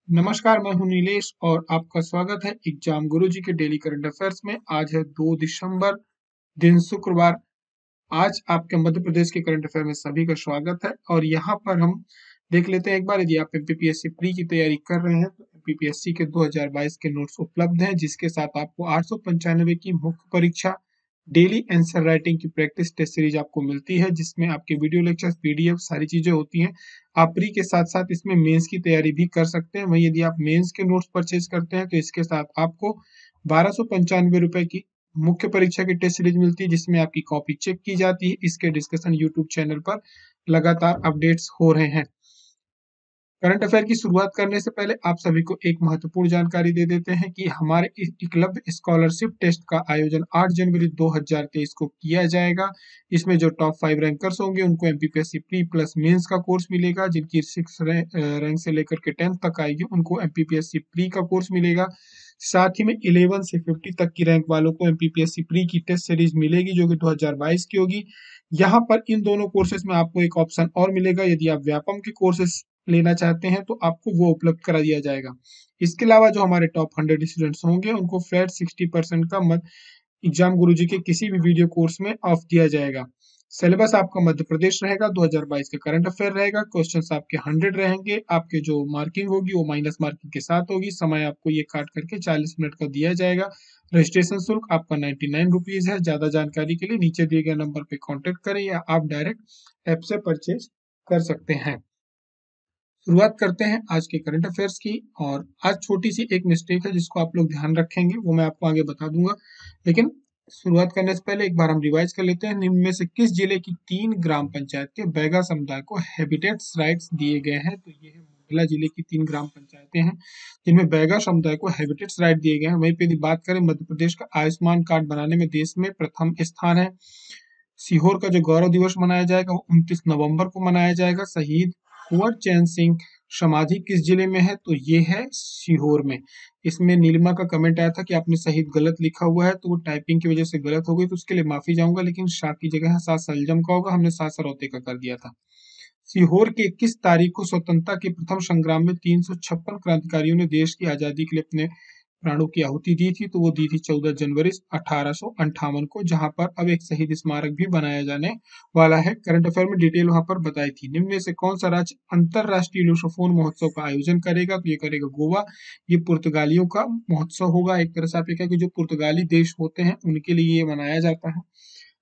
नमस्कार, मैं हूं नीलेश और आपका स्वागत है एग्जाम गुरुजी के डेली करंट अफेयर्स में। आज है 2 दिसंबर, दिन शुक्रवार। आज आपके मध्य प्रदेश के करंट अफेयर में सभी का स्वागत है और यहाँ पर हम देख लेते हैं एक बार, यदि आप एमपीपीएससी प्री की तैयारी कर रहे हैं तो एमपीपीएससी के 2022 के नोट्स उपलब्ध हैं, जिसके साथ आपको 895 की मुख्य परीक्षा डेली आंसर राइटिंग की प्रैक्टिस टेस्ट सीरीज आपको मिलती है, जिसमें आपके वीडियो लेक्चर्स, पीडीएफ सारी चीजें होती हैं। आप प्री के साथ साथ इसमें मेंस की तैयारी भी कर सकते हैं। वहीं यदि आप मेंस के नोट्स परचेज करते हैं तो इसके साथ आपको 1295 की मुख्य परीक्षा की टेस्ट सीरीज मिलती है, जिसमें आपकी कॉपी चेक की जाती है। इसके डिस्कशन यूट्यूब चैनल पर लगातार अपडेट्स हो रहे हैं। करंट अफेयर की शुरुआत करने से पहले आप सभी को एक महत्वपूर्ण जानकारी दे देते हैं कि हमारे एकलव्य स्कॉलरशिप टेस्ट का आयोजन 8 जनवरी 2023 को किया जाएगा। इसमें जो टॉप 5 रैंकर्स होंगे उनको एमपीपीएससी प्री प्लस मेंस का कोर्स मिलेगा। जिनकी 6 रैंक से लेकर के 10th तक आएगी उनको एमपीपीएससी प्री का कोर्स मिलेगा। साथ ही में 11 से 50 तक की रैंक वालों को एमपीपीएससी प्री की टेस्ट सीरीज मिलेगी, जो कि 2022 की होगी। यहाँ पर इन दोनों कोर्सेज में आपको एक ऑप्शन और मिलेगा, यदि आप व्यापम के कोर्सेज लेना चाहते हैं तो आपको वो उपलब्ध करा दिया जाएगा। इसके अलावा जो हमारे टॉप 100 स्टूडेंट्स होंगे उनको फ्लैट 60% का एग्जाम गुरुजी के किसी भी वीडियो कोर्स में ऑफ दिया जाएगा। सिलेबस आपका मध्य प्रदेश रहेगा, 2022 का करंट अफेयर रहेगा, क्वेश्चंस आपके 100 रहेंगे। आपके जो मार्किंग होगी वो माइनस मार्किंग के साथ होगी। समय आपको ये काट करके 40 मिनट का दिया जाएगा। रजिस्ट्रेशन शुल्क आपका 99 रुपीज है। ज्यादा जानकारी के लिए नीचे दिए गए नंबर पे कांटेक्ट करें या आप डायरेक्ट ऐप से परचेज कर सकते हैं। शुरुआत करते हैं आज के करंट अफेयर्स की। और आज छोटी सी एक मिस्टेक है जिसको आप लोग ध्यान रखेंगे, वो मैं आपको आगे बता दूंगा। लेकिन शुरुआत करने से पहले एक बार हम रिवाइज कर लेते हैं। निम्न में से किस जिले की 3 ग्राम पंचायत के बैगा समुदाय को हैबिटेट्स राइट्स दिए गए हैं? तो ये है मंडला जिले की 3 ग्राम पंचायतें हैं जिनमें बैगा समुदाय को हैबिटेट्स राइट दिए गए हैं। वहीं पे यदि बात करें, मध्य प्रदेश का आयुष्मान कार्ड बनाने में देश में प्रथम स्थान है। सीहोर का जो गौरव दिवस मनाया जाएगा वो 29 नवंबर को मनाया जाएगा। शहीद कुंवर चैन सिंह समाधि किस जिले में है? तो ये है सीहोर में। इसमें नीलिमा का कमेंट आया था कि आपने शहीद गलत लिखा हुआ है, तो वो टाइपिंग की वजह से गलत हो गई, तो उसके लिए माफी चाहूंगा। लेकिन शाह की जगह सात सलजम का होगा, हमने सात सरौते का कर दिया था। सीहोर की 21 तारीख को स्वतंत्रता के प्रथम संग्राम में 356 क्रांतिकारियों ने देश की आजादी के लिए अपने प्राणों की आहुति दी थी। तो वो दी थी 14 जनवरी 1858 को, जहां पर अब एक शहीद स्मारक भी बनाया जाने वाला है। करंट अफेयर में डिटेल वहां पर बताई थी। निम्न में से कौन सा राज्य अंतरराष्ट्रीय लुसोफोन महोत्सव का आयोजन करेगा? तो ये करेगा गोवा। ये पुर्तगालियों का महोत्सव होगा। एक तरह से आप ये कहें कि जो पुर्तगाली देश होते हैं उनके लिए ये मनाया जाता है,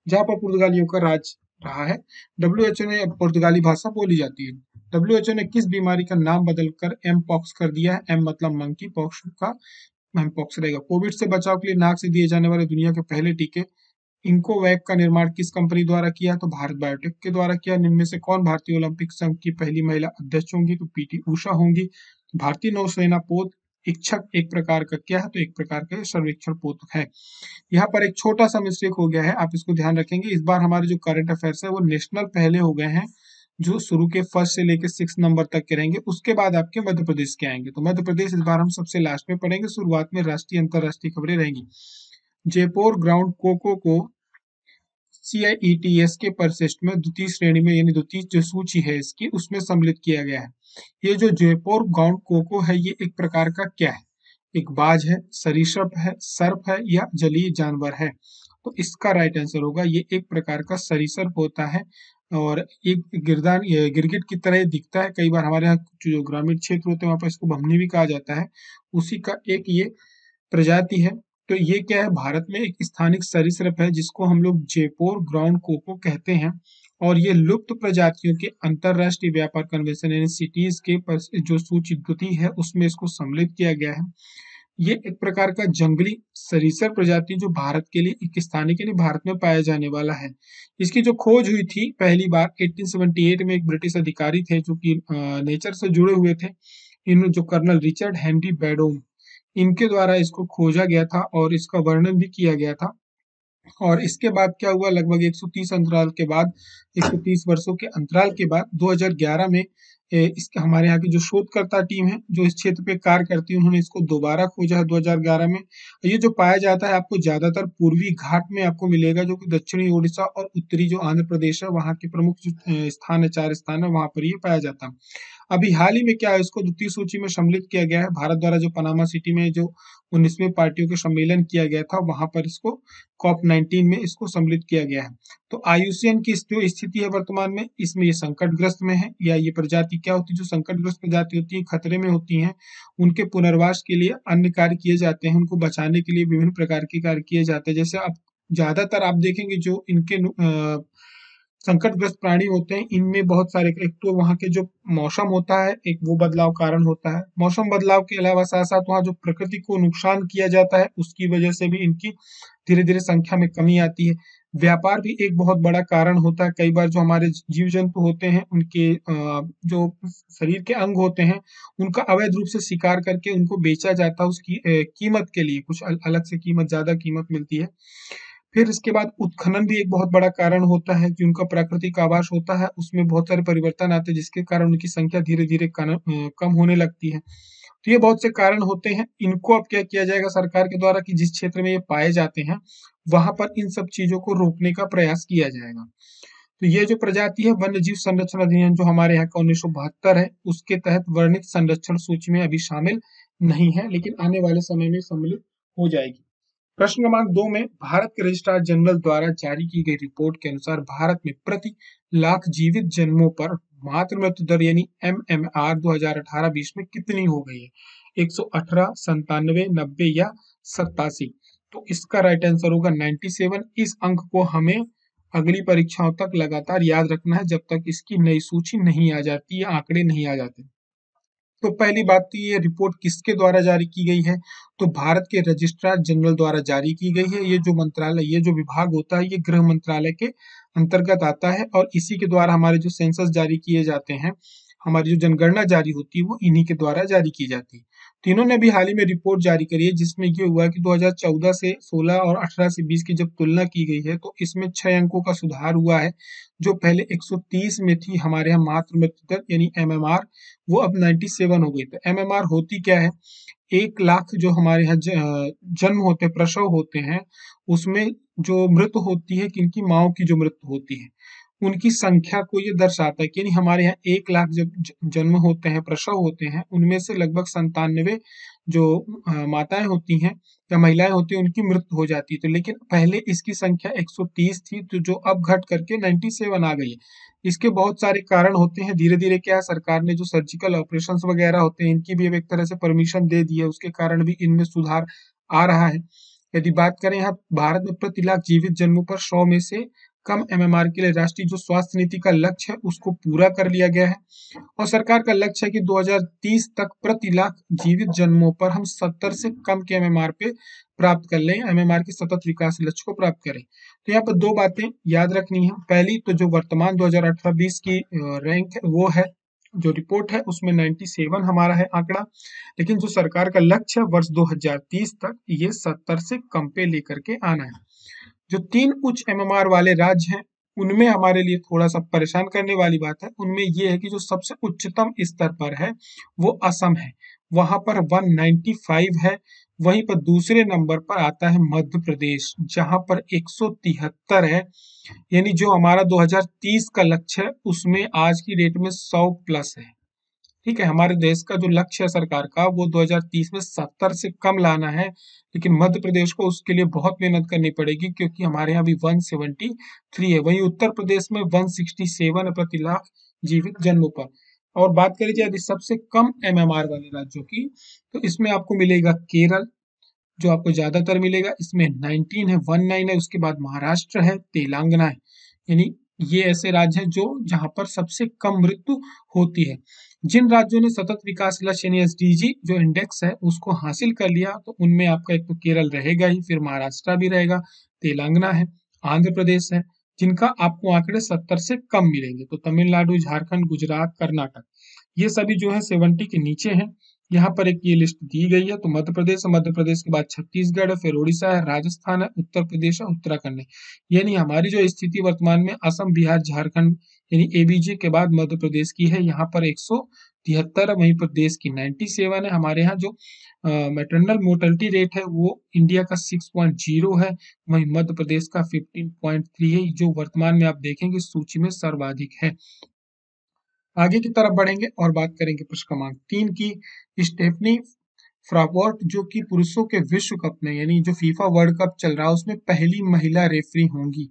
जहाँ पर पुर्तगालियों का राज रहा है। डब्ल्यूएचओ ने पुर्तगाली भाषा बोली जाती है। डब्ल्यूएचओ ने किस बीमारी का नाम बदलकर एम पॉक्स कर दिया है? एम मतलब मंकी, पॉक्स का मैमपॉक्स रहेगा। कोविड से बचाव के लिए नाक से दिए जाने वाले दुनिया के पहले टीके इंकोवैक का निर्माण किस कंपनी द्वारा किया? तो भारत बायोटेक के द्वारा किया। निम्न में से कौन भारतीय ओलंपिक संघ की पहली महिला अध्यक्ष होंगी? तो पीटी उषा होंगी। भारतीय नौसेना पोत इच्छक एक प्रकार का क्या है? तो एक प्रकार का सर्वेक्षण पोत है। यहाँ पर एक छोटा सा मिस्टेक हो गया है, आप इसको ध्यान रखेंगे। इस बार हमारे जो करंट अफेयर्स है वो नेशनल पहले हो गए हैं, जो शुरू के फर्स्ट से लेकर 6 नंबर तक के रहेंगे। उसके बाद आपके मध्य प्रदेश के आएंगे। तो मध्य प्रदेश इस बार हम सबसे लास्ट में पढ़ेंगे। शुरुआत में राष्ट्रीय अंतरराष्ट्रीय खबरें रहेंगी। जयपुर ग्राउंड कोको को CIETS के परिशिष्ट में द्वितीय श्रेणी में, यानी द्वितीय जो सूची है इसकी, उसमें सम्मिलित किया गया है। ये जो जयपुर ग्राउंड कोको है ये एक प्रकार का क्या है? एक बाज है, सरीसृप है, सर्प है या जलीय जानवर है? तो इसका राइट आंसर होगा, ये एक प्रकार का सरीसृप होता है और एक गिरगिट की तरह दिखता है। कई बार हमारे यहाँ जो ग्रामीण क्षेत्र होते हैं वहां पर इसको बमनी भी कहा जाता है। उसी का एक ये प्रजाति है। तो ये क्या है? भारत में एक स्थानिक सरीसृप है जिसको हम लोग जयपुर ग्राउंड कोको कहते हैं। और ये लुप्त प्रजातियों के अंतरराष्ट्रीय व्यापार कन्वेंशन यानी सिटीज के जो सूचीकृति है उसमें इसको सम्मिलित किया गया है। ये एक प्रकार का जंगली सरीसृप प्रजाति जो भारत के लिए एक स्थानीय के लिए भारत में पाया जाने वाला है। इसकी जो खोज हुई थी पहली बार 1878 में, एक ब्रिटिश अधिकारी थे जो कि नेचर से जुड़े हुए थे। इन जो कर्नल रिचर्ड हेनरी बैडोम, इनके द्वारा इसको खोजा गया था और इसका वर्णन भी किया गया था। और इसके बाद क्या हुआ, लगभग 130 अंतराल के बाद, 130 वर्षों के अंतराल के बाद 2011 में इसके हमारे यहाँ की जो शोधकर्ता टीम है जो इस क्षेत्र पे कार्य करती है, उन्होंने इसको दोबारा खोजा है 2011 में। ये जो पाया जाता है आपको ज्यादातर पूर्वी घाट में आपको मिलेगा, जो कि दक्षिणी ओडिशा और उत्तरी जो आंध्र प्रदेश है वहाँ के प्रमुख जो स्थान है, 4 स्थान है, वहां पर ये पाया जाता है। अभी हाल ही में क्या है, इसको द्वितीय सूची में सम्मिलित किया गया है। भारत द्वारा जो पनामा सिटी में जो 19वें पार्टियों के सम्मेलन किया गया था, वहां पर इसको COP19 में इसको सम्मिलित किया गया है। तो IUCN की जो स्थिति है वर्तमान में, इसमें ये संकटग्रस्त में है, या ये प्रजाति क्या होती है, जो संकटग्रस्त प्रजाति होती है, खतरे में होती हैं, उनके पुनर्वास के लिए अन्य कार्य किए जाते हैं, उनको बचाने के लिए विभिन्न प्रकार के कार्य किए जाते हैं। जैसे अब ज्यादातर आप देखेंगे जो इनके संकटग्रस्त प्राणी होते हैं, इनमें बहुत सारे, एक तो वहाँ के जो मौसम होता है, एक वो बदलाव कारण होता है। मौसम बदलाव के अलावा साथ साथ वहाँ जो प्रकृति को नुकसान किया जाता है, उसकी वजह से भी इनकी धीरे धीरे संख्या में कमी आती है। व्यापार भी एक बहुत बड़ा कारण होता है। कई बार जो हमारे जीव जंतु होते हैं, उनके जो शरीर के अंग होते हैं, उनका अवैध रूप से शिकार करके उनको बेचा जाता है, उसकी कीमत के लिए कुछ अलग से कीमत, ज्यादा कीमत मिलती है। फिर इसके बाद उत्खनन भी एक बहुत बड़ा कारण होता है कि उनका प्राकृतिक आवास होता है, उसमें बहुत सारे परिवर्तन आते हैं, जिसके कारण उनकी संख्या धीरे धीरे कम होने लगती है। तो ये बहुत से कारण होते हैं। इनको अब क्या किया जाएगा सरकार के द्वारा, कि जिस क्षेत्र में ये पाए जाते हैं, वहां पर इन सब चीजों को रोकने का प्रयास किया जाएगा। तो ये जो प्रजाति है, वन्य जीव संरक्षण अधिनियम जो हमारे यहाँ का 1972 है, उसके तहत वर्णित संरक्षण सूची में अभी शामिल नहीं है, लेकिन आने वाले समय में सम्मिलित हो जाएगी। प्रश्न क्रमांक 2 में, भारत के रजिस्ट्रार जनरल द्वारा जारी की गई रिपोर्ट के अनुसार भारत में प्रति लाख जीवित जन्मों पर मातृ मृत्यु दर यानी MMR 2018-20 में कितनी हो गई है? 118, 97, 90 या 87? तो इसका राइट आंसर होगा 97। इस अंक को हमें अगली परीक्षाओं तक लगातार याद रखना है, जब तक इसकी नई सूची नहीं आ जाती या आंकड़े नहीं आ जाते। तो पहली बात तो ये रिपोर्ट किसके द्वारा जारी की गई है? तो भारत के रजिस्ट्रार जनरल द्वारा जारी की गई है। ये जो मंत्रालय, ये जो विभाग होता है, ये गृह मंत्रालय के अंतर्गत आता है, और इसी के द्वारा हमारे जो सेंसस जारी किए जाते हैं, हमारी जो जनगणना जारी होती है, वो इन्हीं के द्वारा जारी की जाती है। तो इन्होंने भी हाल ही में रिपोर्ट जारी करी है, जिसमें ये हुआ कि 2014 से 16 और 18 से 20 की जब तुलना की गई है, तो इसमें 6 अंकों का सुधार हुआ है। जो पहले 130 में थी हमारे यहाँ मातृ मृत्यु दर यानी MMR, वो अब 97 हो गई। तो MMR होती क्या है? 1 लाख जो हमारे यहाँ जन्म होते हैं, प्रसव होते हैं, उसमें जो मृत्यु होती है, किनकी माओ की जो मृत्यु होती है, उनकी संख्या को ये दर्शाता है कि यानी हमारे यहाँ 1 लाख जब जन्म होते हैं, प्रसव होते हैं, उनमें से लगभग 97 जो माताएं होती हैं या महिलाएं होती हैं, उनकी मृत्यु हो जाती है। तो लेकिन पहले इसकी संख्या 130 थी, तो जो अब घट करके 97 आ गई है। इसके बहुत सारे कारण होते हैं। धीरे धीरे क्या है, सरकार ने जो सर्जिकल ऑपरेशंस वगैरह होते हैं, इनकी भी अब एक तरह से परमिशन दे दी है, उसके कारण भी इनमें सुधार आ रहा है। यदि बात करें यहाँ भारत में प्रति लाख जीवित जन्मों पर 100 में से कम MMR के लिए राष्ट्रीय जो स्वास्थ्य नीति का लक्ष्य है, उसको पूरा कर लिया गया है, और सरकार का लक्ष्य है कि 2030 तक प्रति लाख जीवित जन्मों पर हम 70 से कम के MMR पे प्राप्त कर लें, MMR के सतत विकास लक्ष्य को प्राप्त करें। तो यहाँ पर 2 बातें याद रखनी है। पहली तो जो वर्तमान 2018-20 की रैंक है, वो है, जो रिपोर्ट है उसमें 97 हमारा है आंकड़ा, लेकिन जो सरकार का लक्ष्य है वर्ष 2030 तक, ये 70 से कम पे लेकर के आना है। जो 3 उच्च MMR वाले राज्य हैं, उनमें हमारे लिए थोड़ा सा परेशान करने वाली बात है। उनमें ये है कि जो सबसे उच्चतम स्तर पर है, वो असम है, वहां पर 195 है। वहीं पर दूसरे नंबर पर आता है मध्य प्रदेश, जहां पर 173 है। यानी जो हमारा 2030 का लक्ष्य है, उसमें आज की डेट में 100 प्लस है। ठीक है, हमारे देश का जो लक्ष्य है सरकार का, वो 2030 में 70 से कम लाना है, लेकिन मध्य प्रदेश को उसके लिए बहुत मेहनत करनी पड़ेगी, क्योंकि हमारे यहाँ अभी 173 है। वहीं उत्तर प्रदेश में 167 है प्रति लाख जीवित जन्मों पर। और बात करी जाए यदि सबसे कम MMR वाले राज्यों की, तो इसमें आपको मिलेगा केरल, जो आपको ज्यादातर मिलेगा, इसमें 19 है, 19 है। उसके बाद महाराष्ट्र है, तेलंगाना है। यानी ये ऐसे राज्य हैं जो जहां पर सबसे कम मृत्यु होती है। जिन राज्यों ने सतत विकास लक्ष्य यानी SDG जो इंडेक्स है, उसको हासिल कर लिया, तो उनमें आपका एक तो केरल रहेगा ही, फिर महाराष्ट्र भी रहेगा, तेलंगाना है, आंध्र प्रदेश है, जिनका आपको आंकड़े 70 से कम मिलेंगे। तो तमिलनाडु, झारखंड, गुजरात, कर्नाटक, ये सभी जो है 70 के नीचे हैं। यहाँ पर एक ये लिस्ट दी गई है। तो मध्य प्रदेश के बाद छत्तीसगढ़ है, फिर उड़ीसा है, राजस्थान है, उत्तर प्रदेश है, उत्तराखंड है। यानी हमारी जो स्थिति वर्तमान में असम, बिहार, झारखंड यानी ABG के बाद मध्य प्रदेश की है, यहाँ पर 173 है। वहीं पर देश की 97 है। हमारे यहाँ जो मैटरनल मोर्टेलिटी रेट है, वो इंडिया का 6.0 है, वहीं मध्य प्रदेश का 15.3 है, जो वर्तमान में आप देखेंगे सूची में सर्वाधिक है। आगे की तरफ बढ़ेंगे और बात करेंगे प्रश्न क्रमांक 3 की। स्टेफनी फ्राबोट जो कि पुरुषों के विश्व कप में यानी जो फीफा वर्ल्ड कप चल रहा है उसमें पहली महिला रेफरी होंगी।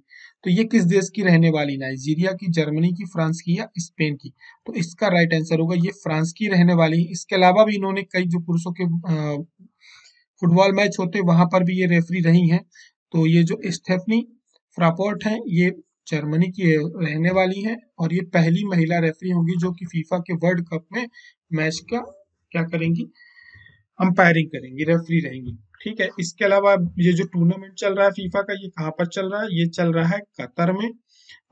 तो ये किस देश की रहने वाली? नाइजीरिया की, जर्मनी की, फ्रांस की या स्पेन की? तो इसका राइट आंसर होगा ये फ्रांस की रहने वाली है। इसके अलावा भी इन्होंने कई जो पुरुषों के फुटबॉल मैच होते हैं वहां पर भी ये रेफरी रही हैं। तो ये जो स्टेफनी फ्रापोर्ट हैं ये जर्मनी की रहने वाली हैं और ये पहली महिला रेफरी होंगी जो कि फीफा के वर्ल्ड कप में मैच का क्या करेंगी? अंपायरिंग करेंगी, रेफरी रहेंगी। ठीक है, इसके अलावा ये जो टूर्नामेंट चल रहा है फीफा का ये कहाँ पर चल रहा है? ये चल रहा है कतर में।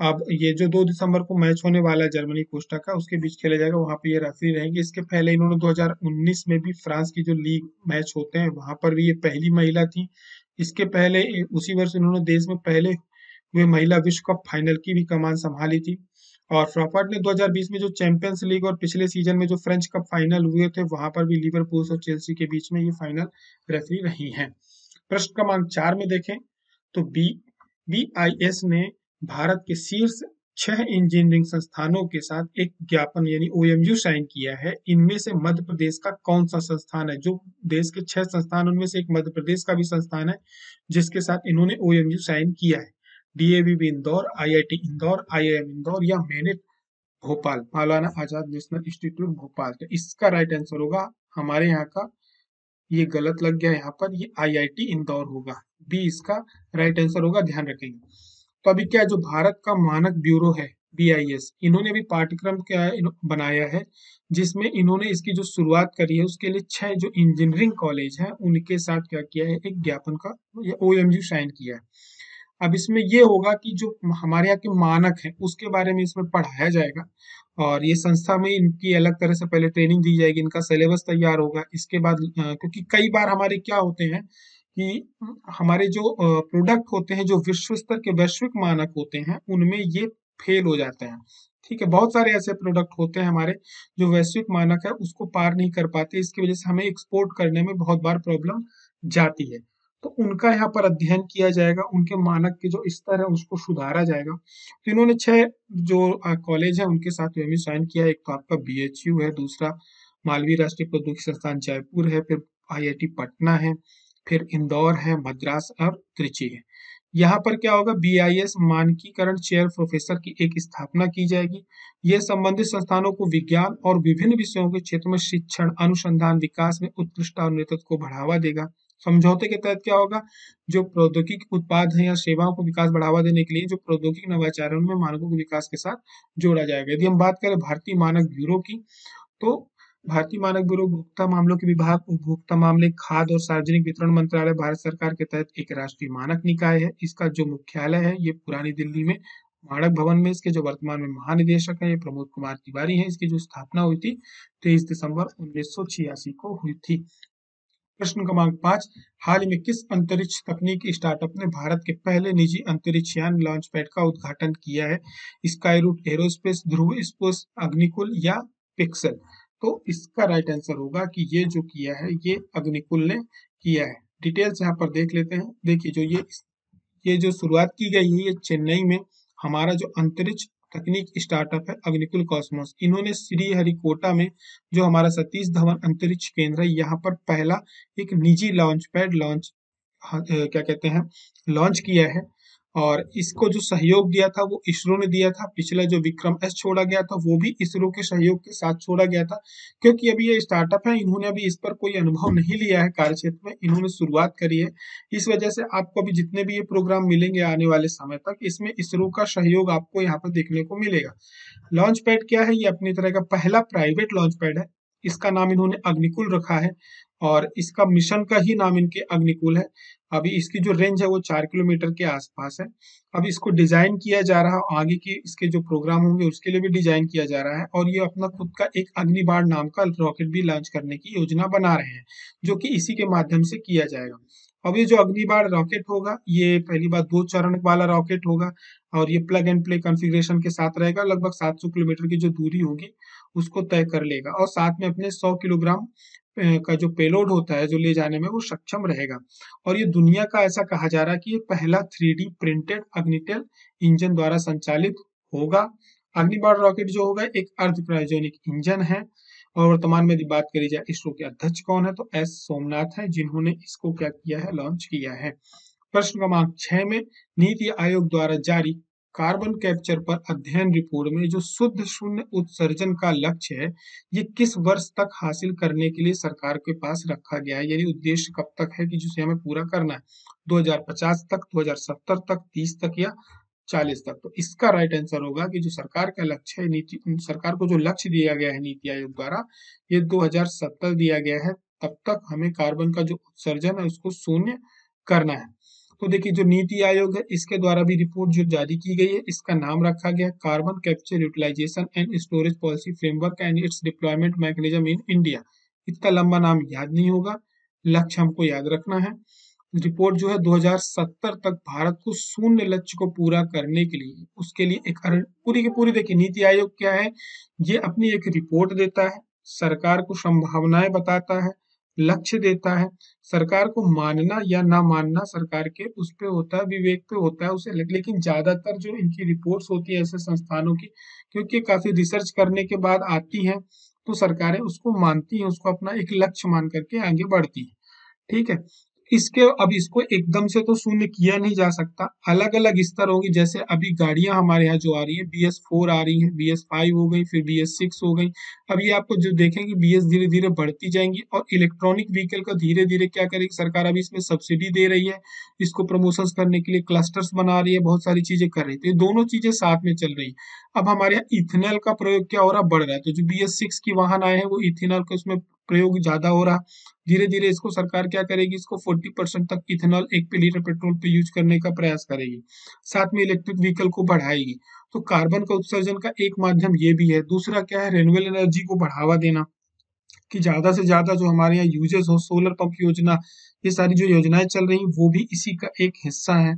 अब ये जो 2 दिसंबर को मैच होने वाला है जर्मनी कोस्टा का उसके बीच खेला जाएगा, वहां पे ये रेफरी रहेंगे। इसके पहले इन्होंने 2019 में भी फ्रांस की जो लीग मैच होते हैं वहां पर भी ये पहली महिला थी। इसके पहले उसी वर्ष इन्होंने देश में पहले हुए महिला विश्व कप फाइनल की भी कमान संभाली थी। और फ्रॉपर्ट ने 2020 में जो चैंपियंस लीग और पिछले सीजन में जो फ्रेंच कप फाइनल हुए थे वहां पर भी लिवरपूल और चेल्सी के बीच में ये फाइनल रेफरी रही हैं। प्रश्न क्रमांक 4 में देखें तो बीआईएस ने भारत के शीर्ष 6 इंजीनियरिंग संस्थानों के साथ एक ज्ञापन यानी ओएमयू साइन किया है। इनमें से मध्य प्रदेश का कौन सा संस्थान है? जो देश के 6 संस्थान उनमें से एक मध्य प्रदेश का भी संस्थान है जिसके साथ इन्होंने ओएमयू साइन किया है। डीएवीबी इंदौर, आईआईटी इंदौर, आईआईएम इंदौर या mainnet Bhopal, Maulana Azad national institute Bhopal. तो इसका राइट आंसर होगा हमारे यहाँ का, ये गलत लग गया यहाँ पर, ये आईआईटी इंदौर होगा। बी इसका राइट आंसर होगा, ध्यान रखेंगे। तो अभी क्या जो भारत का मानक ब्यूरो है बीआईएस, इन्होंने भी पाठ्यक्रम क्या बनाया है जिसमें इन्होंने इसकी जो शुरुआत करी है उसके लिए 6 जो इंजीनियरिंग कॉलेज हैं उनके साथ क्या किया है, एक ज्ञापन का ओएमयू साइन किया है। अब इसमें ये होगा कि जो हमारे यहाँ के मानक हैं उसके बारे में इसमें पढ़ाया जाएगा और ये संस्था में इनकी अलग तरह से पहले ट्रेनिंग दी जाएगी, इनका सिलेबस तैयार होगा। इसके बाद क्योंकि कई बार हमारे क्या होते हैं कि हमारे जो प्रोडक्ट होते हैं जो विश्व स्तर के वैश्विक मानक होते हैं उनमें ये फेल हो जाते हैं। ठीक है, बहुत सारे ऐसे प्रोडक्ट होते हैं हमारे जो वैश्विक मानक है उसको पार नहीं कर पाते, इसकी वजह से हमें एक्सपोर्ट करने में बहुत बार प्रॉब्लम जाती है। तो उनका यहाँ पर अध्ययन किया जाएगा, उनके मानक के जो स्तर है उसको सुधारा जाएगा। तो इन्होंने 6 जो कॉलेज है उनके साथ में साइन किया है। एक तो आपका बीएचयू है, दूसरा मालवीय राष्ट्रीय प्रौद्योगिकी संस्थान जयपुर है, फिर आईआईटी पटना है, फिर इंदौर है, मद्रास और त्रिची है। यहाँ पर क्या होगा, बीआईएस मानकीकरण चेयर प्रोफेसर की एक स्थापना की जाएगी। ये संबंधित संस्थानों को विज्ञान और विभिन्न विषयों के क्षेत्र में शिक्षण, अनुसंधान, विकास में उत्कृष्ट और नेतृत्व को बढ़ावा देगा। समझौते के तहत क्या होगा, जो प्रौद्योगिकी उत्पाद है या सेवाओं को विकास बढ़ावा देने के लिए जो प्रौद्योगिकी नवाचार है उनमें मानकों के विकास के साथ जोड़ा जाएगा। यदि हम बात करें भारतीय मानक ब्यूरो की, तो भारतीय मानक ब्यूरो उपभोक्ता मामलों के विभाग, उपभोक्ता मामले, खाद्य और सार्वजनिक वितरण मंत्रालय, भारत सरकार के तहत एक राष्ट्रीय मानक निकाय है। इसका जो मुख्यालय है ये पुरानी दिल्ली में माणक भवन में, इसके जो वर्तमान में महानिदेशक है ये प्रमोद कुमार तिवारी है। इसकी जो स्थापना हुई थी 23 दिसंबर 1986 को हुई थी। प्रश्न क्रमांक 5, हाल ही में किस अंतरिक्ष तकनीकी स्टार्टअप ने भारत के पहले निजी अंतरिक्ष यान लॉन्च पैड का उद्घाटन किया है? स्काईरूट एरोस्पेस, ध्रुव स्पेस, अग्निकुल या पिक्सल? तो इसका राइट आंसर होगा कि ये जो किया है ये अग्निकुल ने किया है। डिटेल्स यहाँ पर देख लेते हैं। देखिए जो ये जो शुरुआत की गई है ये चेन्नई में हमारा जो अंतरिक्ष तकनीक स्टार्टअप है अग्निकुल कॉस्मोस, इन्होंने श्रीहरिकोटा में जो हमारा सतीश धवन अंतरिक्ष केंद्र है यहाँ पर पहला एक निजी लॉन्च पैड क्या कहते हैं लॉन्च किया है। और इसको जो सहयोग दिया था वो इसरो ने दिया था। पिछला जो विक्रम एस छोड़ा गया था वो भी इसरो के सहयोग के साथ छोड़ा गया था। क्योंकि अभी ये स्टार्टअप है, इन्होंने अभी इस पर कोई अनुभव नहीं लिया है, कार्य क्षेत्र में इन्होंने शुरुआत करी है। इस वजह से आपको अभी जितने भी ये प्रोग्राम मिलेंगे आने वाले समय तक इसमें इसरो का सहयोग आपको यहाँ पर देखने को मिलेगा। लॉन्च पैड क्या है, ये अपनी तरह का पहला प्राइवेट लॉन्च पैड है। इसका नाम इन्होंने अग्निकुल रखा है और इसका मिशन का ही नाम इनके अग्निकुल है। अभी इसकी जो रेंज है वो 4 किलोमीटर के आसपास है। अब इसको डिजाइन किया जा रहा है, आगे की इसके जो प्रोग्राम होंगे उसके लिए भी डिजाइन किया जा रहा है और ये अपना खुद का एक अग्निबाण नाम का रॉकेट भी लॉन्च करने की योजना बना रहे हैं जो कि इसी के माध्यम से किया जाएगा। अब ये जो अग्निबाण रॉकेट होगा ये पहली बार 2 चरण वाला रॉकेट होगा और ये प्लग एंड प्ले कॉन्फ़िगरेशन के साथ रहेगा। लगभग 700 किलोमीटर की जो दूरी होगी उसको तय कर लेगा और साथ में अपने 100 किलोग्राम का जो पेलोड होता है जो ले जाने में वो सक्षम रहेगा। और ये दुनिया का ऐसा कहा जा रहा है कि ये पहला 3D प्रिंटेड अग्निटेल इंजन द्वारा संचालित होगा अग्निबाण रॉकेट जो होगा एक अर्ध क्रायोजेनिक इंजन है। और वर्तमान में यदि बात करी जाए इसरो के अध्यक्ष कौन है, तो एस सोमनाथ है, जिन्होंने इसको क्या किया है, लॉन्च किया है। प्रश्न क्रमांक 6 में नीति आयोग द्वारा जारी कार्बन कैप्चर पर अध्ययन रिपोर्ट में जो शुद्ध शून्य उत्सर्जन का लक्ष्य है, ये किस वर्ष तक हासिल करने के लिए सरकार के पास रखा गया है, यानी उद्देश्य कब तक है कि जिसे हमें पूरा करना है, 2050 तक, 2070 तक, 30 तक या 40 तक। तो इसका राइट आंसर होगा कि जो सरकार का लक्ष्य है, नीति सरकार को जो लक्ष्य दिया गया है नीति आयोग द्वारा, ये 2070 दिया गया है, तब तक हमें कार्बन का जो उत्सर्जन है उसको शून्य करना है। तो देखिए जो नीति आयोग है इसके द्वारा भी रिपोर्ट जो जारी की गई है, इसका नाम रखा गया carbon capture utilisation and storage policy framework and its deployment mechanism in India. इतना लंबा नाम याद नहीं होगा, लक्ष्य हमको याद रखना है। रिपोर्ट जो है 2070 तक भारत को शून्य लक्ष्य को पूरा करने के लिए, उसके लिए एक पूरी की पूरी, देखिए नीति आयोग क्या है, ये अपनी एक रिपोर्ट देता है, सरकार को संभावनाएं बताता है, लक्ष्य देता है, सरकार को मानना या ना मानना सरकार के उस पे होता है, विवेक पे होता है उसे। लेकिन ज्यादातर जो इनकी रिपोर्ट्स होती है ऐसे संस्थानों की, क्योंकि काफी रिसर्च करने के बाद आती है, तो सरकारें उसको मानती हैं, उसको अपना एक लक्ष्य मान करके आगे बढ़ती है। ठीक है, इसके अब इसको एकदम से तो शून्य किया नहीं जा सकता, अलग अलग स्तर होंगे। जैसे अभी गाड़ियां हमारे यहाँ जो आ रही है, BS4 आ रही है, BS5 हो गई, फिर BS6 हो गई। अब ये आपको जो देखेंगे BS धीरे धीरे बढ़ती जाएंगी। और इलेक्ट्रॉनिक व्हीकल का धीरे धीरे क्या करेगी सरकार, अभी इसमें सब्सिडी दे रही है, इसको प्रमोशन करने के लिए क्लस्टर्स बना रही है, बहुत सारी चीजें कर रही है, तो ये दोनों चीजें साथ में चल रही है। अब हमारे यहाँ इथेनॉल का प्रयोग क्या हो रहा है, बढ़ रहा है, तो जो BS6 की वाहन आए हैं वो इथेनॉल का उसमें प्रयोग ज्यादा हो रहा है। धीरे धीरे इसको सरकार क्या करेगी, इसको 40% तक इथेनॉल 1 लीटर पेट्रोल पे यूज करने का प्रयास करेगी, साथ में इलेक्ट्रिक व्हीकल को बढ़ाएगी। तो कार्बन का उत्सर्जन का एक माध्यम ये भी है। दूसरा क्या है, रेन्यूएबल एनर्जी को बढ़ावा देना, कि ज्यादा से ज्यादा जो हमारे यहाँ यूजेस हो, सोलर पंप योजना, ये सारी जो योजनाएं चल रही हैं वो भी इसी का एक हिस्सा है।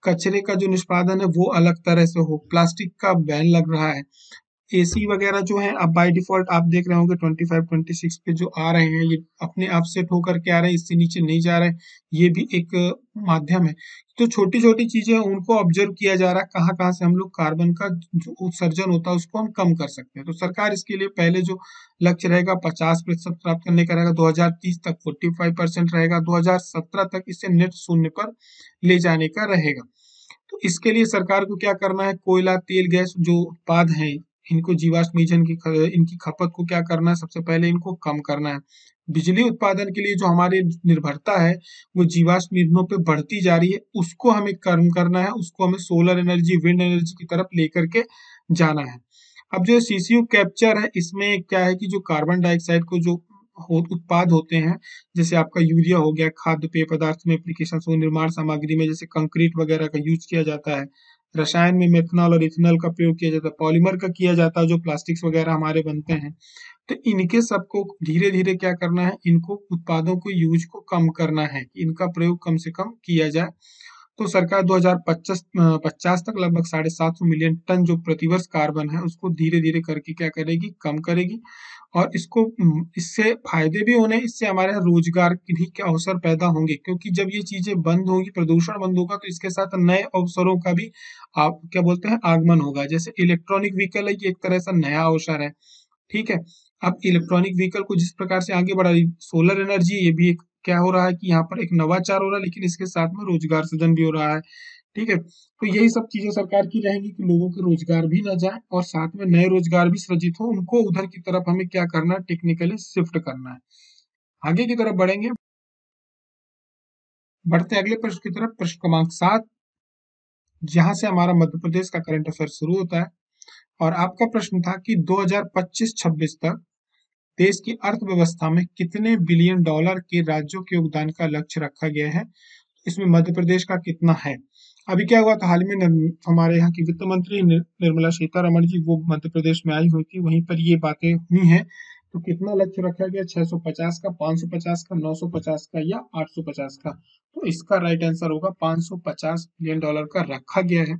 कचरे का जो निष्पादन है वो अलग तरह से हो, प्लास्टिक का बैन लग रहा है। एसी वगैरह जो है अब बाय डिफॉल्ट आप देख रहे होंगे 25-26 पे जो आ रहे हैं, ये अपने आप सेट होकर के आ रहे हैं, इससे नीचे नहीं जा रहे हैं। ये भी एक माध्यम है। तो छोटी छोटी चीजें उनको ऑब्जर्व किया जा रहा है, कहाँ कहाँ से हम लोग कार्बन का जो उत्सर्जन होता है उसको हम कम कर सकते हैं। तो सरकार इसके लिए पहले जो लक्ष्य रहेगा 50% प्राप्त करने का रहेगा, 2030 तक 45% रहेगा, 2017 तक इसे नेट शून्य पर ले जाने का रहेगा। तो इसके लिए सरकार को क्या करना है, कोयला, तेल, गैस जो उत्पाद हैं, इनको जीवाश्म ईंधन की इनकी खपत को क्या करना है, सबसे पहले इनको कम करना है। बिजली उत्पादन के लिए जो हमारी निर्भरता है वो जीवाश्म ईंधनों पे बढ़ती जा रही है, उसको हमें कम करना है, उसको हमें सोलर एनर्जी, विंड एनर्जी की तरफ लेकर के जाना है। अब जो CCU कैप्चर है, इसमें क्या है कि जो कार्बन डाइऑक्साइड को जो उत्पाद होते हैं, जैसे आपका यूरिया हो गया, खाद्य पेय पदार्थ में एप्लीकेशन हो, निर्माण सामग्री में जैसे कंक्रीट वगैरह का यूज किया जाता है, रसायन में मेथनॉल और इथेनॉल का प्रयोग किया जाता है, पॉलीमर का किया जाता है जो प्लास्टिक्स वगैरह हमारे बनते हैं। तो इनके सबको धीरे धीरे क्या करना है, इनको उत्पादों को यूज को कम करना है, इनका प्रयोग कम से कम किया जाए। तो सरकार 2050 तक लगभग 750 मिलियन टन जो प्रतिवर्ष कार्बन है उसको धीरे धीरे करके क्या करेगी, कम करेगी। और इसको इससे फायदे भी होने, इससे हमारे यहाँ रोजगार के भी क्या अवसर पैदा होंगे, क्योंकि जब ये चीजें बंद होगी, प्रदूषण बंद होगा, तो इसके साथ नए अवसरों का भी आप क्या बोलते हैं, आगमन होगा। जैसे इलेक्ट्रॉनिक व्हीकल है, ये एक तरह से नया अवसर है। ठीक है, अब इलेक्ट्रॉनिक व्हीकल को जिस प्रकार से आगे बढ़ा रही, सोलर एनर्जी, ये भी एक क्या हो रहा है कि यहाँ पर एक नवाचार हो रहा है, लेकिन इसके साथ में रोजगार सृजन भी हो रहा है। ठीक है, तो यही सब चीजें सरकार की रहेंगी कि लोगों के रोजगार भी ना जाए और साथ में नए रोजगार भी सृजित हो, उनको उधर की तरफ हमें क्या करना है, टेक्निकली शिफ्ट करना है। आगे की तरफ बढ़ेंगे, बढ़ते अगले प्रश्न की तरफ, प्रश्न क्रमांक 7, जहां से हमारा मध्य प्रदेश का करंट अफेयर शुरू होता है। और आपका प्रश्न था कि 2025-26 तक देश की अर्थव्यवस्था में कितने बिलियन डॉलर के राज्यों के योगदान का लक्ष्य रखा गया है, इसमें मध्य प्रदेश का कितना है। अभी क्या हुआ था, हाल में हमारे यहाँ की वित्त मंत्री निर्मला सीतारमण जी वो मध्य प्रदेश में आई हुई थी, वहीं पर ये बातें हुई हैं। तो कितना लक्ष्य रखा गया, 650 का, 550 का, 950 का या 850 का। तो इसका राइट आंसर होगा 550 बिलियन डॉलर का रखा गया है।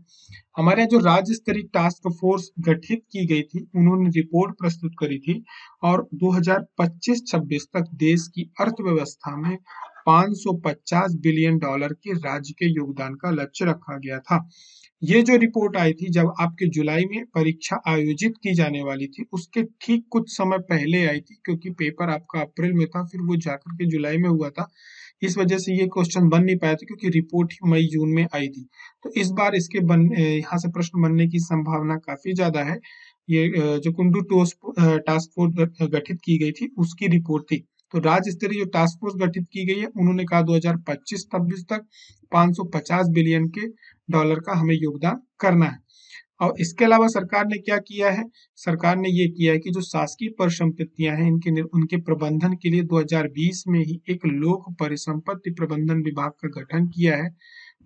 हमारे यहाँ जो राज्य स्तरीय टास्क फोर्स गठित की गई थी, उन्होंने रिपोर्ट प्रस्तुत करी थी, और 2025-26 तक देश की अर्थव्यवस्था में $550 बिलियन के राज्य के योगदान का लक्ष्य रखा गया था। ये जो रिपोर्ट आई थी जब आपके जुलाई में परीक्षा आयोजित की जाने वाली थी, उसके ठीक कुछ समय पहले आई थी, क्योंकि पेपर आपका अप्रैल में था, फिर वो जाकर के जुलाई में हुआ था। इस वजह से ये क्वेश्चन बन नहीं पाया था, क्योंकि रिपोर्ट ही मई जून में आई थी। तो इस बार इसके यहाँ से प्रश्न बनने की संभावना काफी ज्यादा है। ये जो कुंडू टास्क फोर्स गठित की गई थी, उसकी रिपोर्ट थी। तो राज्य स्तरीय जो टास्क फोर्स गठित की गई है, उन्होंने कहा 2025-26 तक 550 बिलियन के डॉलर का हमें योगदान करना है। और इसके अलावा सरकार ने क्या किया है? सरकार ने ये किया है कि जो शासकीय परिसंपत्तियां हैं, उनके प्रबंधन के लिए 2020 में ही एक लोक परिसंपत्ति प्रबंधन विभाग का गठन किया है।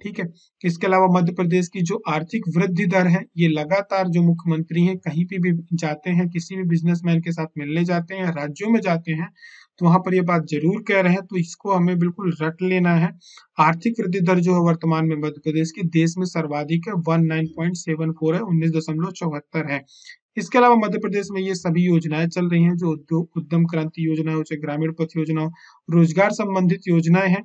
ठीक है। इसके अलावा मध्य प्रदेश की जो आर्थिक वृद्धि दर है, ये लगातार जो मुख्यमंत्री हैं कहीं भी जाते हैं, किसी भी बिजनेसमैन के साथ मिलने जाते हैं, राज्यों में जाते हैं, तो वहां पर ये बात जरूर कह रहे हैं, तो इसको हमें बिल्कुल रट लेना है। आर्थिक वृद्धि दर जो है वर्तमान में मध्य प्रदेश की देश में सर्वाधिक है, 19.74 है, 19.74 है। इसके अलावा मध्य प्रदेश में ये सभी योजनाएं चल रही हैं, जो उद्यम क्रांति योजना हो, चाहे ग्रामीण पथ योजना हो, रोजगार संबंधित योजनाएं हैं,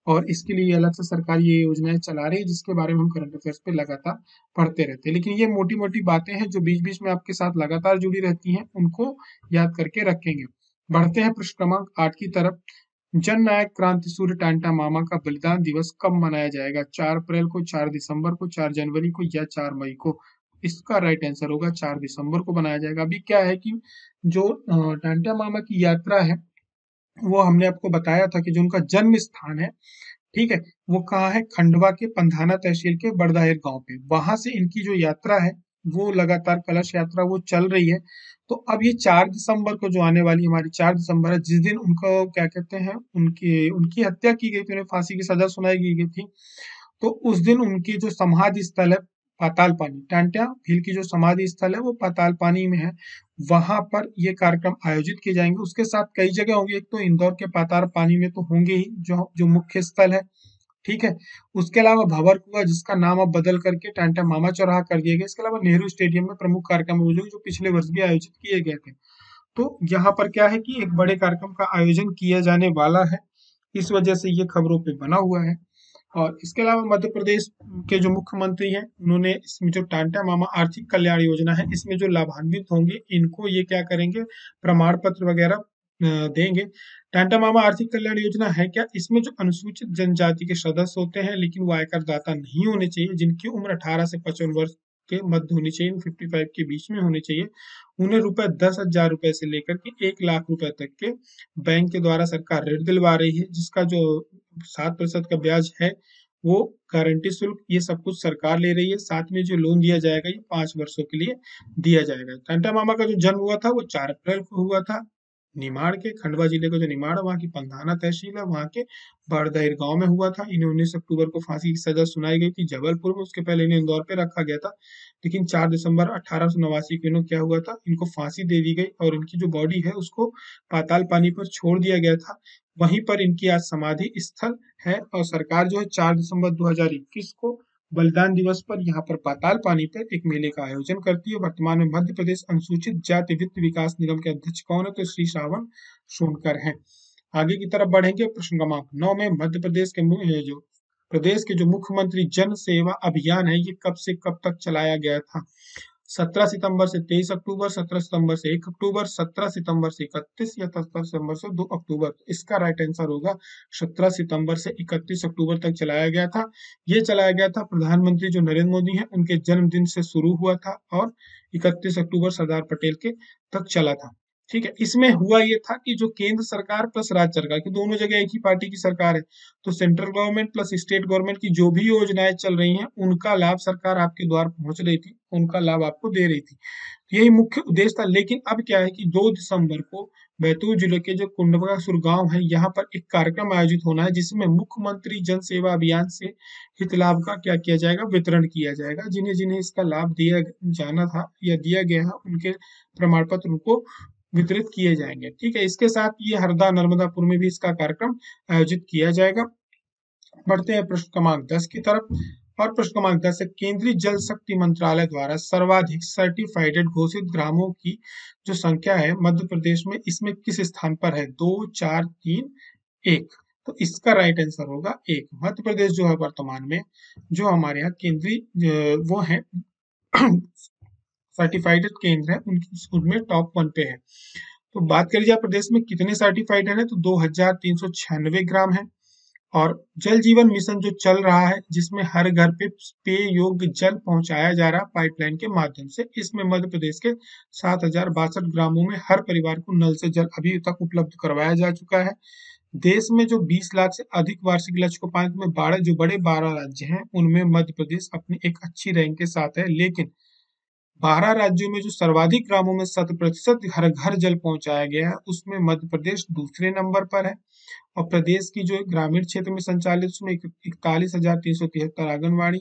और इसके लिए अलग से सरकार ये योजनाएं चला रही है, जिसके बारे में हम करंट अफेयर्स पे लगातार पढ़ते रहते हैं। लेकिन ये मोटी मोटी बातें हैं जो बीच बीच में आपके साथ लगातार जुड़ी रहती हैं, उनको याद करके रखेंगे। बढ़ते हैं प्रश्न क्रमांक 8 की तरफ। जन नायक क्रांति सूर्य टांटा मामा का बलिदान दिवस कब मनाया जाएगा? 4 अप्रैल को, 4 दिसंबर को, 4 जनवरी को, या 4 मई को? इसका राइट आंसर होगा 4 दिसंबर को बनाया जाएगा। अभी क्या है कि जो टांटा मामा की यात्रा है, वो हमने आपको बताया था कि जो उनका जन्म स्थान है, ठीक है, वो कहाँ है? खंडवा के पंधाना तहसील के बड़दाहेर गांव पे। वहां से इनकी जो यात्रा है, वो लगातार कलश यात्रा वो चल रही है। तो अब ये 4 दिसंबर को जो आने वाली हमारी 4 दिसंबर है, जिस दिन उनको क्या कहते हैं, उनकी उनकी हत्या की गई थी, उन्हें फांसी की सजा सुनाई गई थी। तो उस दिन उनकी जो समाधि स्थल है पाताल पानी, टांट्या भील की जो समाधि स्थल है वो पाताल पानी में है। वहां पर ये कार्यक्रम आयोजित किए जाएंगे। उसके साथ कई जगह होंगे, एक तो इंदौर के पाताल पानी में तो होंगे ही, जो जो मुख्य स्थल है, ठीक है। उसके अलावा भंवरकुआ, जिसका नाम अब बदल करके टांटा मामा चौराहा कर दिया गया। इसके अलावा नेहरू स्टेडियम में प्रमुख कार्यक्रम जो पिछले वर्ष भी आयोजित किए गए थे। तो यहाँ पर क्या है कि एक बड़े कार्यक्रम का आयोजन किया जाने वाला है, इस वजह से ये खबरों पे बना हुआ है। और इसके अलावा मध्य प्रदेश के जो मुख्यमंत्री हैं, उन्होंने इसमें जो टांटा मामा आर्थिक कल्याण योजना है, इसमें जो लाभान्वित होंगे, इनको ये क्या करेंगे, प्रमाण पत्र वगैरह देंगे। टांटा मामा आर्थिक कल्याण योजना है क्या? इसमें जो अनुसूचित जनजाति के सदस्य होते हैं, लेकिन वो आयकर दाता नहीं होने चाहिए, जिनकी उम्र 18 से 55 वर्ष के मध्य होनी चाहिए, 55 के बीच में होनी चाहिए, उन्हें रुपए 10,000 रुपए से लेकर के 1 लाख रुपए तक के बैंक के द्वारा सरकार ऋण दिलवा रही है, जिसका जो 7% का ब्याज है, वो गारंटी शुल्क, ये सब कुछ सरकार ले रही है। साथ में जो लोन दिया जाएगा, ये 5 वर्षों के लिए दिया जाएगा। टांटा मामा का जो जन्म हुआ था, वो 4 अप्रैल को हुआ था, निमाड़ के, खंडवा जिले का जो निमाड़ है, वहाँ की पंधाना तहसील है, वहाँ के बड़दहेर गांव में हुआ था। इन्हें 19 अक्टूबर को फांसी की सजा सुनाई गई थी जबलपुर में। उसके पहले इन्हें इंदौर पे रखा गया था, लेकिन 4 दिसंबर 1889 को इन्हें क्या हुआ था, इनको फांसी दे दी गई, और इनकी जो बॉडी है उसको पाताल पानी पर छोड़ दिया गया था। वहीं पर इनकी आज समाधि स्थल है, और सरकार जो है 4 दिसंबर 2021 को बलिदान दिवस पर यहाँ पर पाताल पानी पर एक मेले का आयोजन करती है। वर्तमान में मध्य प्रदेश अनुसूचित जाति वित्त विकास निगम के अध्यक्ष कौन है? तो श्री श्रावण सोनकर हैं। आगे की तरफ बढ़ेंगे। प्रश्न क्रमांक 9 में मध्य प्रदेश के जो प्रदेश के जो मुख्यमंत्री जन सेवा अभियान है, ये कब से कब तक चलाया गया था? 17 सितंबर से 23 अक्टूबर, 17 सितंबर से 1 अक्टूबर, 17 सितंबर से 31, या 17 सितंबर से 2 अक्टूबर? इसका राइट आंसर होगा 17 सितंबर से 31 अक्टूबर तक चलाया गया था। ये चलाया गया था प्रधानमंत्री जो नरेंद्र मोदी हैं, उनके जन्मदिन से शुरू हुआ था, और 31 अक्टूबर सरदार पटेल के तक चला था। ठीक है। इसमें हुआ ये था कि जो केंद्र सरकार प्लस राज्य सरकार की दोनों जगह एक ही पार्टी की सरकार है, तो central government plus state government की जो भी योजनाएं चल रही हैं, उनका लाभ सरकार आपके द्वार पहुंच रही थी, उनका लाभ आपको दे रही थी। यही मुख्य उद्देश्य था। लेकिन अब क्या है कि 2 दिसंबर को बैतूल जिले के जो कुंडवासुर गांव है, यहाँ पर एक कार्यक्रम आयोजित होना है, जिसमें मुख्यमंत्री जन सेवा अभियान से हित लाभ का क्या किया जाएगा, वितरण किया जाएगा। जिन्हें जिन्हें इसका लाभ दिया जाना था या दिया गया है, उनके प्रमाण पत्र उनको वितरित किए जाएंगे। ठीक है। इसके साथ ये हरदा नर्मदापुर में भी इसका कार्यक्रम आयोजित किया जाएगा। बढ़ते हैं प्रश्न क्रमांक 10 की तरफ। और प्रश्न क्रमांक 10 है, केंद्रीय जल शक्ति मंत्रालय द्वारा सर्वाधिक सर्टिफाइडेड घोषित ग्रामों की जो संख्या है मध्य प्रदेश में, इसमें किस स्थान पर है? 2, 4, 3, 1? तो इसका राइट आंसर होगा एक। मध्य प्रदेश जो है वर्तमान में जो हमारे यहाँ केंद्रीय वो है सर्टिफाइड केंद्र है उनमें टॉप 1 पे है। तो बात करी जाए प्रदेश में कितने सर्टिफाइड है तो 2396 ग्राम है। और जल जीवन मिशन जो चल रहा है जिसमें हर घर पे पेय योग्य जल पहुंचाया जा रहा है पाइपलाइन के माध्यम से, इसमें मध्य प्रदेश के 7062 ग्रामों में हर परिवार को नल से जल अभी तक उपलब्ध करवाया जा चुका है। देश में जो 20 लाख से अधिक वार्षिक लक्ष्य को पाने में 12 राज्य हैं उनमें मध्य प्रदेश अपनी एक अच्छी रैंक के साथ है। लेकिन 12 राज्यों में जो सर्वाधिक ग्रामों में 100% हर घर जल पहुंचाया गया है उसमें मध्य प्रदेश दूसरे नंबर पर है। और प्रदेश की जो ग्रामीण क्षेत्र में संचालित उसमें 41,373 आंगनबाड़ी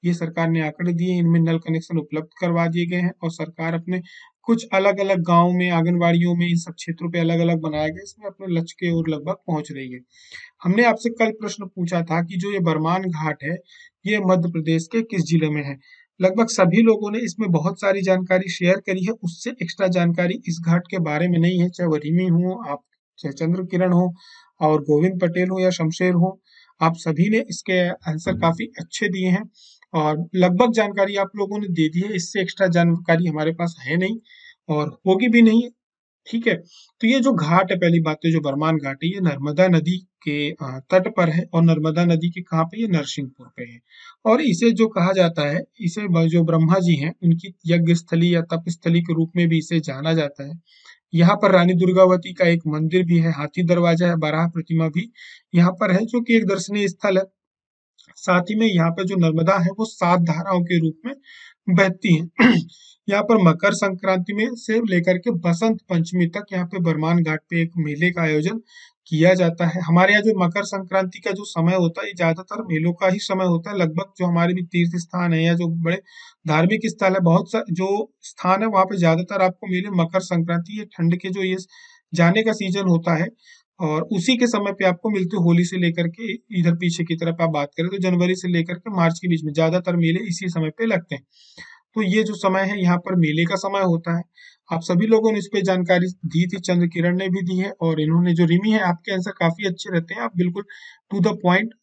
ये सरकार ने आंकड़े दिए, इनमें नल कनेक्शन उपलब्ध करवा दिए गए हैं। और सरकार अपने कुछ अलग अलग गाँव में आंगनबाड़ियों में इन सब क्षेत्रों पे अलग अलग बनाया गया, इसमें अपने लक्ष्य की ओर लगभग पहुंच रही है। हमने आपसे कल प्रश्न पूछा था कि जो ये बरमान घाट है ये मध्य प्रदेश के किस जिले में है। लगभग सभी लोगों ने इसमें बहुत सारी जानकारी शेयर करी है, उससे एक्स्ट्रा जानकारी इस घाट के बारे में नहीं है। चाहे वो रिमी हो, आप चाहे चंद्र किरण हो और गोविंद पटेल हो या शमशेर हो, आप सभी ने इसके आंसर काफी अच्छे दिए हैं और लगभग जानकारी आप लोगों ने दे दी है। इससे एक्स्ट्रा जानकारी हमारे पास है नहीं और होगी भी नहीं। ठीक है, तो ये जो घाट है, पहली बात तो जो बरमान घाट है ये नर्मदा नदी के तट पर है। और नर्मदा नदी के कहाँ पे, ये नरसिंहपुर पे है। और इसे जो कहा जाता है, इसे जो ब्रह्मा जी हैं उनकी यज्ञ स्थली या तप स्थली के रूप में भी इसे जाना जाता है। यहाँ पर रानी दुर्गावती का एक मंदिर भी है, हाथी दरवाजा है, बराह प्रतिमा भी यहाँ पर है जो कि एक दर्शनीय स्थल है। साथ ही में यहाँ पे जो नर्मदा है वो 7 धाराओं के रूप में बहती है। यहाँ पर मकर संक्रांति में से लेकर के बसंत पंचमी तक यहाँ पे बरमान घाट पे एक मेले का आयोजन किया जाता है। हमारे यहाँ जो मकर संक्रांति का जो समय होता है ये ज्यादातर मेलों का ही समय होता है। लगभग जो हमारे भी तीर्थ स्थान है या जो बड़े धार्मिक स्थल है, बहुत सा जो स्थान है वहाँ पे ज्यादातर आपको मेले मकर संक्रांति, ये ठंड के जो ये जाने का सीजन होता है और उसी के समय पे आपको मिलते हैं। होली से लेकर के इधर पीछे की तरफ आप बात करें तो जनवरी से लेकर के मार्च के बीच में ज्यादातर मेले इसी समय पे लगते हैं। तो ये जो समय है यहाँ पर मेले का समय होता है। आप सभी लोगों ने इस पे जानकारी दी थी, चंद्र किरण ने भी दी है और इन्होंने जो रिमी है, आपके आंसर काफी अच्छे रहते हैं, आप बिल्कुल टू द पॉइंट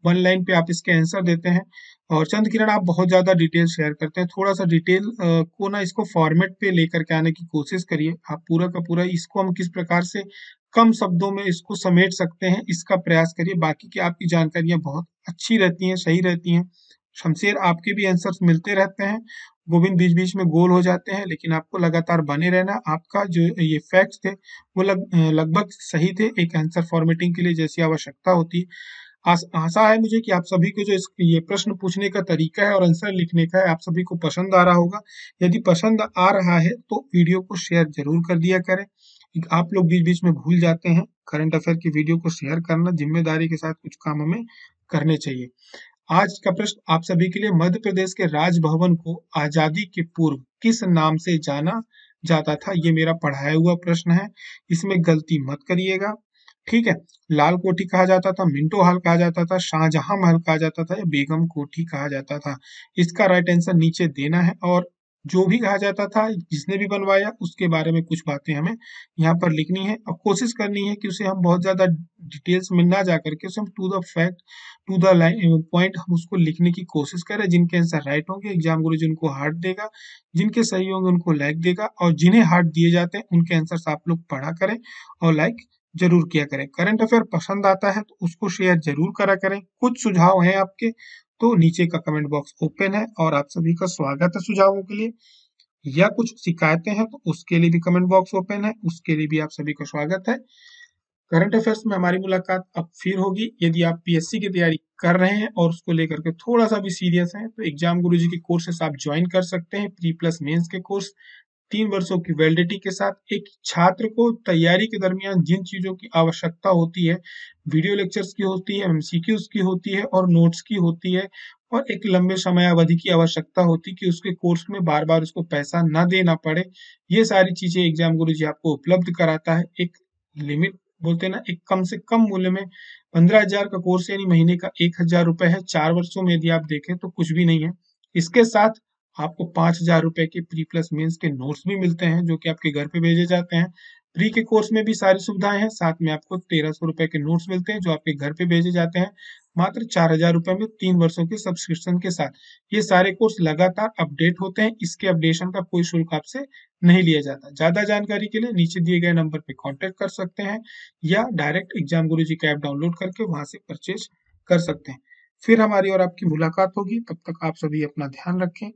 1 लाइन पे आप इसके आंसर देते हैं। और चंद्र किरण आप बहुत ज्यादा डिटेल शेयर करते हैं, थोड़ा सा डिटेल को ना इसको फॉर्मेट पे लेकर के आने की कोशिश करिए। आप पूरा का पूरा इसको हम किस प्रकार से कम शब्दों में इसको समेट सकते हैं इसका प्रयास करिए। बाकी की आपकी जानकारियां बहुत अच्छी रहती हैं, सही रहती हैं। शमशेर आपके भी आंसर्स मिलते रहते हैं, गोविंद बीच बीच में गोल हो जाते हैं, लेकिन आपको लगातार बने रहना। आपका जो ये फैक्ट्स थे वो लगभग सही थे एक आंसर फॉर्मेटिंग के लिए जैसी आवश्यकता होती है। आशा है मुझे कि आप सभी को जो ये प्रश्न पूछने का तरीका है और आंसर लिखने का है आप सभी को पसंद आ रहा होगा। यदि पसंद आ रहा है तो वीडियो को शेयर जरूर कर दिया करें। आप लोग बीच बीच में भूल जाते हैं, करंट अफेयर की वीडियो को शेयर करना जिम्मेदारी के साथ कुछ काम हमें करने चाहिए। आज का प्रश्न आप सभी के लिए, मध्य प्रदेश के राजभवन को आजादी के पूर्व किस नाम से जाना जाता था? ये मेरा पढ़ाया हुआ प्रश्न है, इसमें गलती मत करिएगा। ठीक है, लाल कोठी कहा जाता था, मिंटो हॉल कहा जाता था, शाहजहां महल कहा जाता था या बेगम कोठी कहा जाता था? इसका राइट आंसर नीचे देना है और जो भी कहा जाता था, जिसने भी बनवाया उसके बारे में कुछ बातें हमें यहाँ पर लिखनी है और कोशिश करनी है कि उसे हम बहुत ज्यादा डिटेल्स में ना जा करके उसे हम to the fact to the line point हम उसको लिखने की कोशिश करें। जिनके आंसर राइट होंगे एग्जाम गुरु जी उनको हार्ट देगा, जिनके सही होंगे उनको लाइक देगा और जिन्हें हार्ट दिए जाते हैं उनके आंसर आप लोग पढ़ा करें और लाइक जरूर किया करें। करंट अफेयर पसंद आता है तो उसको शेयर जरूर करा करें। कुछ सुझाव हैं आपके तो नीचे का कमेंट बॉक्स ओपन है और आप सभी का स्वागत है सुझावों के लिए, या कुछ शिकायतें हैं तो उसके लिए भी कमेंट बॉक्स ओपन है, उसके लिए भी आप सभी का स्वागत है। करंट अफेयर्स में हमारी मुलाकात अब फिर होगी। यदि आप पीएससी की तैयारी कर रहे हैं और उसको लेकर के थोड़ा सा भी सीरियस हैं तो एग्जाम गुरुजी के कोर्सेस आप ज्वाइन कर सकते हैं। प्री प्लस मेंस के कोर्स 3 वर्षों की वैलिडिटी के साथ एक छात्र को तैयारी के दरमियान जिन चीजों की आवश्यकता होती है, वीडियो लेक्चर्स की होती है, एमसीक्यूज की होती है और नोट्स की होती है और एक लंबे समय अवधि की आवश्यकता होती है कि उसके कोर्स में बार बार उसको पैसा ना देना पड़े, ये सारी चीजें एग्जाम गुरुजी आपको उपलब्ध कराता है। एक लिमिट बोलते हैं ना, एक कम से कम मूल्य में 15,000 का कोर्स यानी महीने का 1,000 रुपए है। 4 वर्षों में यदि आप देखें तो कुछ भी नहीं है। इसके साथ आपको 5,000 रुपए के प्री प्लस मेंस के नोट्स भी मिलते हैं जो कि आपके घर पे भेजे जाते हैं। फ्री के कोर्स में भी सारी सुविधाएं हैं, साथ में आपको 1300 रुपए के नोट्स मिलते हैं जो आपके घर पे भेजे जाते हैं, मात्र 4000 रुपए में 3 वर्षों के सब्सक्रिप्शन के साथ। ये सारे कोर्स लगातार अपडेट होते हैं, इसके अपडेशन का कोई शुल्क आपसे नहीं लिया जाता। ज्यादा जानकारी के लिए नीचे दिए गए नंबर पे कांटेक्ट कर सकते हैं या डायरेक्ट एग्जाम गुरुजी का ऐप डाउनलोड करके वहां से परचेज कर सकते हैं। फिर हमारी और आपकी मुलाकात होगी, तब तक आप सभी अपना ध्यान रखें।